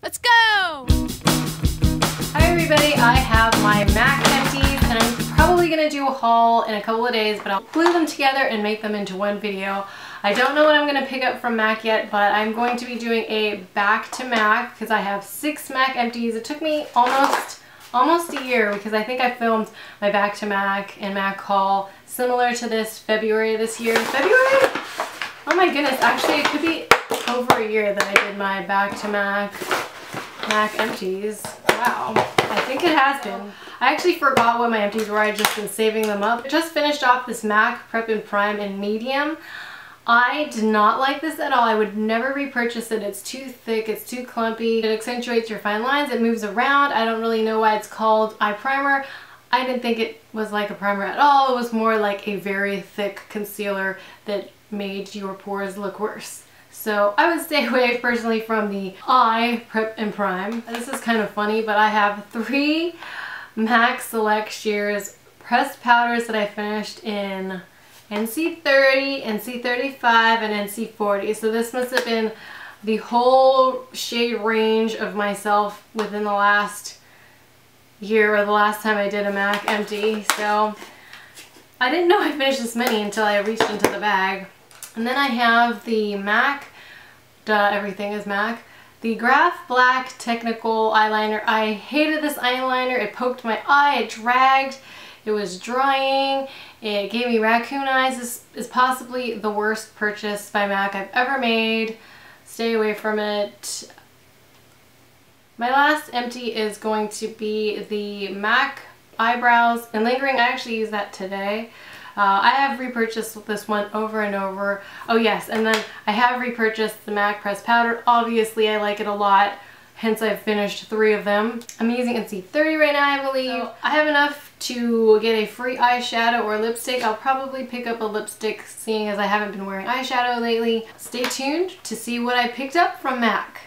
Let's go! Hi everybody, I have my MAC empties and I'm probably going to do a haul in a couple of days, but I'll glue them together and make them into one video. I don't know what I'm going to pick up from MAC yet, but I'm going to be doing a back to MAC because I have 6 MAC empties. It took me almost a year because I think I filmed my back to MAC and MAC haul similar to this February this year. February? Oh my goodness, actually it could be over a year that I did my back to MAC empties. Wow, I think it has been. I actually forgot what my empties were. I just been saving them up. I just finished off this MAC Prep and Prime in medium. I did not like this at all. I would never repurchase it. It's too thick, it's too clumpy. It accentuates your fine lines, it moves around. I don't really know why it's called eye primer. I didn't think it was like a primer at all. It was more like a very thick concealer that made your pores look worse. So I would stay away personally from the eye Prep and Prime. This is kind of funny, but I have 3 MAC Select Shears pressed powders that I finished in NC30, NC35, and NC40. So this must have been the whole shade range of myself within the last year or the last time I did a MAC empty. So I didn't know I finished this many until I reached into the bag. And then I have the MAC, everything is MAC, the Graph Black Technical Eyeliner. I hated this eyeliner. It poked my eye, it dragged, it was drying, it gave me raccoon eyes. This is possibly the worst purchase by MAC I've ever made. Stay away from it. My last empty is going to be the MAC Eyebrows and Lingering. I actually used that today. I have repurchased this one over and over. Oh yes, and then I have repurchased the MAC Pressed Powder. Obviously I like it a lot, hence I've finished 3 of them. I'm using NC30 right now, I believe. So I have enough to get a free eyeshadow or lipstick. I'll probably pick up a lipstick seeing as I haven't been wearing eyeshadow lately. Stay tuned to see what I picked up from MAC.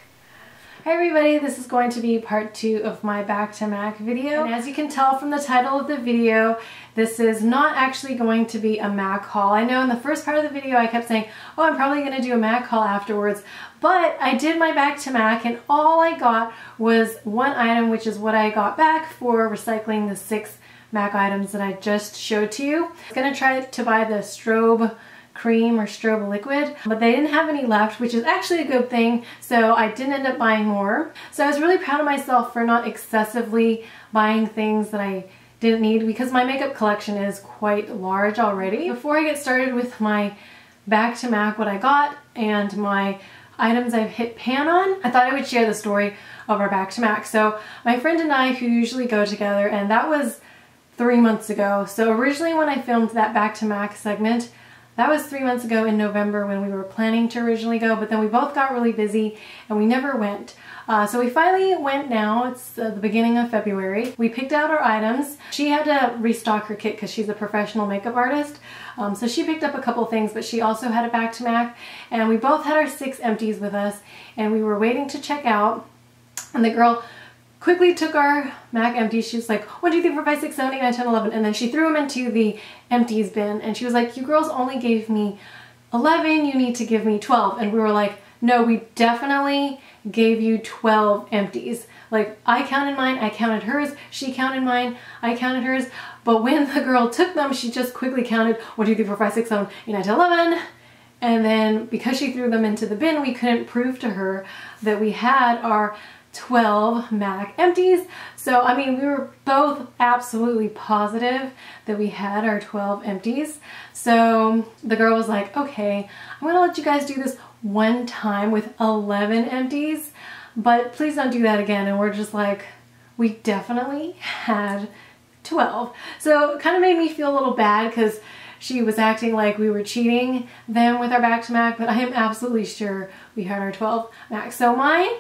Hi everybody, this is going to be part 2 of my back to MAC video. And as you can tell from the title of the video, this is not actually going to be a MAC haul. I know in the first part of the video I kept saying, oh, I'm probably going to do a MAC haul afterwards, but I did my back to MAC and all I got was 1 item, which is what I got back for recycling the 6 MAC items that I just showed to you. I was going to try to buy the strobe cream or strobe liquid, but they didn't have any left, which is actually a good thing, so I didn't end up buying more. So I was really proud of myself for not excessively buying things that I didn't need because my makeup collection is quite large already. Before I get started with my back to MAC, what I got, and my items I've hit pan on, I thought I would share the story of our back to MAC. So my friend and I, who usually go together, and that was 3 months ago. So originally when I filmed that back to MAC segment, that was 3 months ago in November when we were planning to originally go, but then we both got really busy and we never went. So we finally went now. It's the beginning of February. We picked out our items. She had to restock her kit because she's a professional makeup artist. So she picked up a couple things, but she also had a back to MAC, and we both had our 6 empties with us, and we were waiting to check out, and the girl quickly took our MAC empties. She was like, 1, 2, 3, 4, 5, 6, 7, 8, 9, 10, 11. And then she threw them into the empties bin. And she was like, you girls only gave me 11. You need to give me 12. And we were like, no, we definitely gave you 12 empties. Like, I counted mine, I counted hers, she counted mine, I counted hers. But when the girl took them, she just quickly counted 1, 2, 3, 4, 5, 6, 7, 8, 9, 10, 11. And then because she threw them into the bin, we couldn't prove to her that we had our 12 MAC empties. So I mean, we were both absolutely positive that we had our 12 empties. So the girl was like, okay, I'm gonna let you guys do this one time with 11 empties, but please don't do that again. And we're just like, we definitely had 12. So it kind of made me feel a little bad because she was acting like we were cheating them with our back to MAC, but I am absolutely sure we had our 12 MAC. So my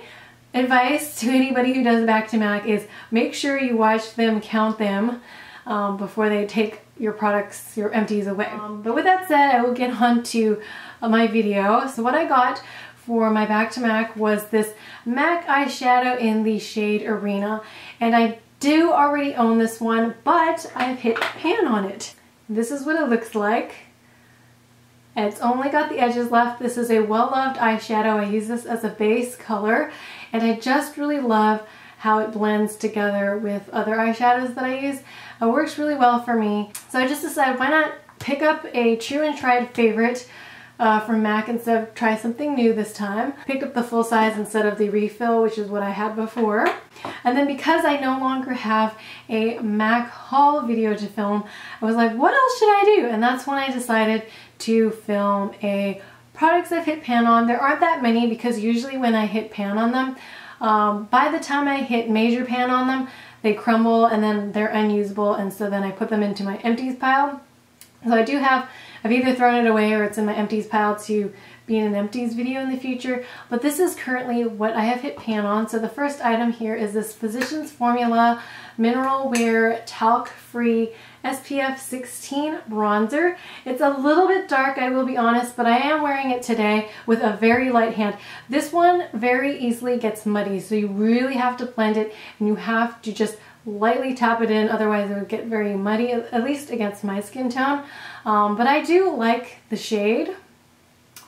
advice to anybody who does back to MAC is make sure you watch them count them before they take your products, your empties away. But with that said, I will get on to my video. So what I got for my back to MAC was this MAC eyeshadow in the shade Arena, and I do already own this one, but I've hit pan on it. This is what it looks like. It's only got the edges left. This is a well-loved eyeshadow. I use this as a base color, and I just really love how it blends together with other eyeshadows that I use. It works really well for me. So I just decided, why not pick up a true and tried favorite from MAC instead of try something new this time. Picked up the full size instead of the refill, which is what I had before. And then because I no longer have a MAC haul video to film, I was like, what else should I do? And that's when I decided to film a products I've hit pan on. There aren't that many because usually when I hit pan on them, by the time I hit major pan on them, they crumble and then they're unusable, and so then I put them into my empties pile. So I do have, I've either thrown it away or it's in my empties pile to be in an empties video in the future, but this is currently what I have hit pan on. So the first item here is this Physicians Formula Mineral Wear Talc Free SPF 16 bronzer. It's a little bit dark, I will be honest, but I am wearing it today with a very light hand. This one very easily gets muddy, so you really have to blend it and you have to just lightly tap it in, otherwise it would get very muddy, at least against my skin tone. But I do like the shade.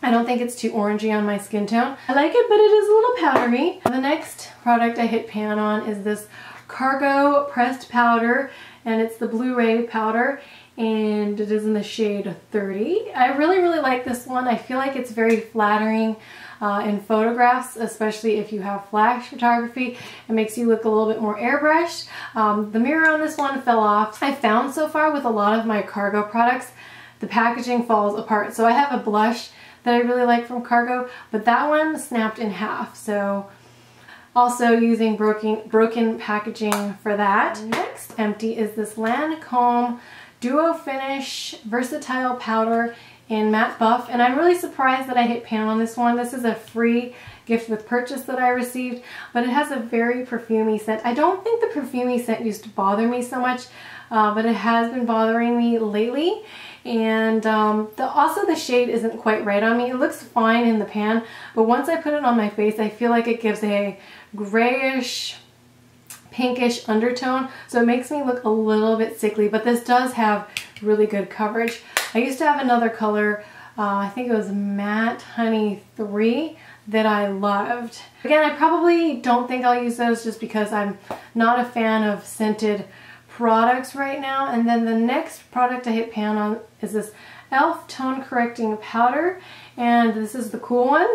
I don't think it's too orangey on my skin tone. I like it, but it is a little powdery. The next product I hit pan on is this Cargo Pressed Powder, and it's the Blu-ray powder, and it is in the shade 30. I really like this one. I feel like it's very flattering in photographs, especially if you have flash photography. It makes you look a little bit more airbrushed. The mirror on this one fell off. I found so far with a lot of my Cargo products, the packaging falls apart. So I have a blush that I really like from Cargo, but that one snapped in half. So also using broken packaging for that. Next empty is this Lancome Duo Finish Versatile Powder in Matte Buff, and I'm really surprised that I hit pan on this one. This is a free gift with purchase that I received, but it has a very perfumey scent. I don't think the perfumey scent used to bother me so much, but it has been bothering me lately. And also the shade isn't quite right on me. It looks fine in the pan, but once I put it on my face, I feel like it gives a grayish, pinkish undertone, so it makes me look a little bit sickly, but this does have really good coverage. I used to have another color, I think it was Matte Honey 3, that I loved. Again, I probably don't think I'll use those just because I'm not a fan of scented products right now. And then the next product I hit pan on is this e.l.f. Tone Correcting Powder, and this is the cool one.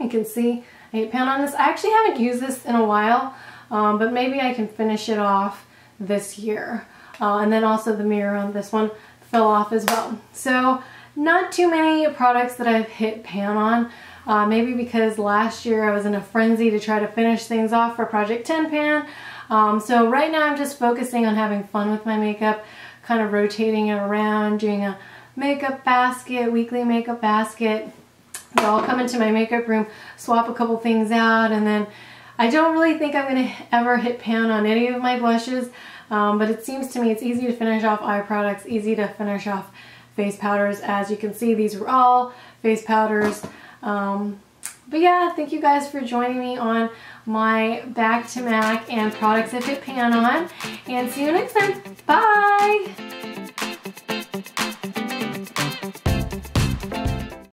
You can see I hit pan on this. I actually haven't used this in a while, but maybe I can finish it off this year. And then also the mirror on this one fell off as well. So not too many products that I've hit pan on. Maybe because last year I was in a frenzy to try to finish things off for Project 10 Pan. So right now I'm just focusing on having fun with my makeup, kind of rotating it around, doing a makeup basket, weekly makeup basket. So I'll come into my makeup room, swap a couple things out, and then I don't really think I'm going to ever hit pan on any of my blushes, but it seems to me it's easy to finish off eye products, easy to finish off face powders. As you can see, these were all face powders. But yeah, thank you guys for joining me on my Back to MAC and products I've hit pan on, and see you next time. Bye!